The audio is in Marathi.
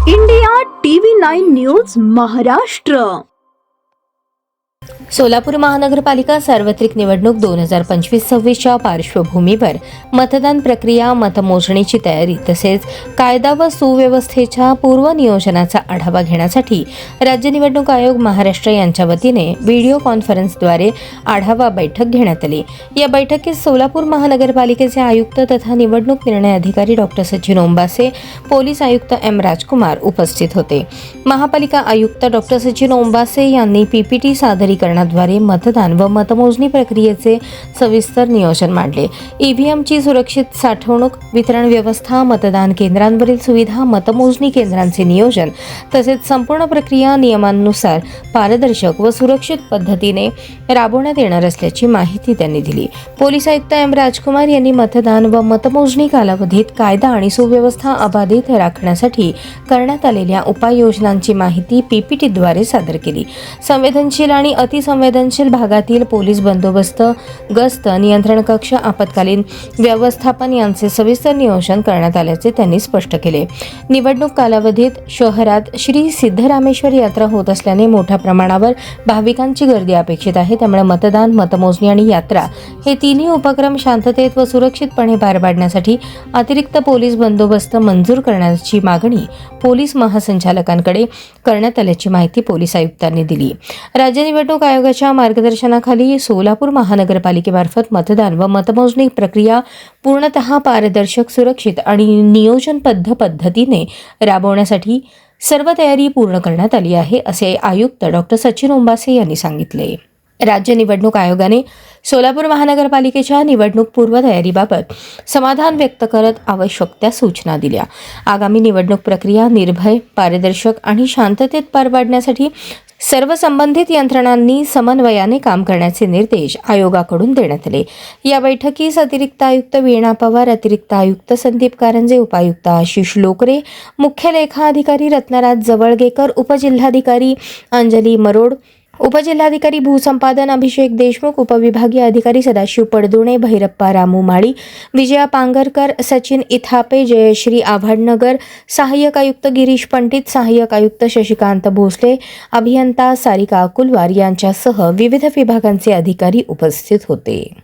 India TV 9 news Maharashtra. Solapur महानगरपालिका सार्वत्रिक निवडणूक 2025-26च्या पार्श्वभूमीवर मतदान प्रक्रिया, मतमोजणीची तयारी तसेच कायदा व सुव्यवस्थेच्या पूर्वनियोजनाचा आढावा घेण्यासाठी राज्य निवडणूक आयोग महाराष्ट्र यांच्या वतीने व्हिडिओ कॉन्फरन्सद्वारे आढावा बैठक घेण्यात आली. या बैठकीत सोलापूर महानगरपालिकेचे आयुक्त तथा निवडणूक निर्णय अधिकारी डॉक्टर सचिन ओंबासे, पोलीस आयुक्त एम राजकुमार उपस्थित होते. महापालिका आयुक्त डॉक्टर सचिन ओंबासे यांनी पीपीटी सादरीकरणाद्वारे मतदान व मतमोजणी प्रक्रियेचे सविस्तर नियोजन मांडले. ईव्हीएमची सुरक्षित साठवणूक, वितरण व्यवस्था, मतदान केंद्रांवरील सुविधा, मतमोजणी केंद्रांचे नियोजन तसेच संपूर्ण प्रक्रिया नियमांनुसार पारदर्शक व सुरक्षित पद्धतीने राबवण्यात येणार असल्याची माहिती त्यांनी दिली. पोलीस आयुक्त एम राजकुमार यांनी मतदान व मतमोजणी कालावधीत कायदा आणि सुव्यवस्था अबाधित राखण्यासाठी करण्यात आलेल्या उपाययोजनांची माहिती पीपीटीद्वारे सादर केली. संवेदनशील आणि अतिसंवेदनशील भागातील पोलीस बंदोबस्त, गस्त, नियंत्रण कक्ष, आपत्कालीन व्यवस्थापन यांचे सविस्तर नियोजन करण्यात आल्याचे त्यांनी स्पष्ट केले. निवडणूक कालावधीत शहरात श्री सिद्धरामेश्वर यात्रा होत असल्याने मोठ्या प्रमाणावर भाविकांची गर्दी अपेक्षित आहे. त्यामुळे मतदान, मतमोजणी आणि यात्रा हे तिन्ही उपक्रम शांततेत व सुरक्षितपणे पार पाडण्यासाठी अतिरिक्त पोलीस बंदोबस्त मंजूर करण्याची मागणी पोलीस महासंचालकांकडे करण्यात आल्याची माहिती पोलीस आयुक्तांनी दिली. राज्य निवडणूक आयोगाच्या मार्गदर्शनाखाली सोलापूर महानगरपालिकेमार्फत मतदान व मतमोजणी प्रक्रिया पूर्णतः पारदर्शक, सुरक्षित आणि नियोजनबद्ध पद्धतीने राबवण्यासाठी सर्व तयारी पूर्ण करण्यात आली आहे, असे आयुक्त डॉक्टर सचिन ओंबासे यांनी सांगितले. राज्य निवडणूक आयोगाने सोलापूर महानगरपालिकेच्या निवडणूक पूर्वतयारीबाबत समाधान व्यक्त करत आवश्यक त्या सूचना दिल्या. आगामी निवडणूक प्रक्रिया निर्भय, पारदर्शक आणि शांततेत पार पाडण्यासाठी सर्व संबंधित यंत्रणांनी समन्वयाने काम करण्याचे निर्देश आयोगाकडून देण्यात आले. या बैठकीस अतिरिक्त आयुक्त वीणा पवार, अतिरिक्त आयुक्त संदीप कारंजे, उपायुक्त आशिष लोकरे, मुख्य लेखा अधिकारी रत्नाराज जवळगेकर, उपजिल्हाधिकारी अंजली मरोड, उपजिल्हाधिकारी भूसंपादन अभिषेक देशमुख, उपविभागीय अधिकारी सदाशिव पडदुणे, भैरप्पा रामू माळी, विजया पांगरकर, सचिन इथापे, जयश्री आव्हाडनगर, सहाय्यक आयुक्त गिरीश पंडित, सहाय्यक आयुक्त शशिकांत भोसले, अभियंता सारिका अकुलवार यांच्यासह विविध विभागांचे अधिकारी उपस्थित होते.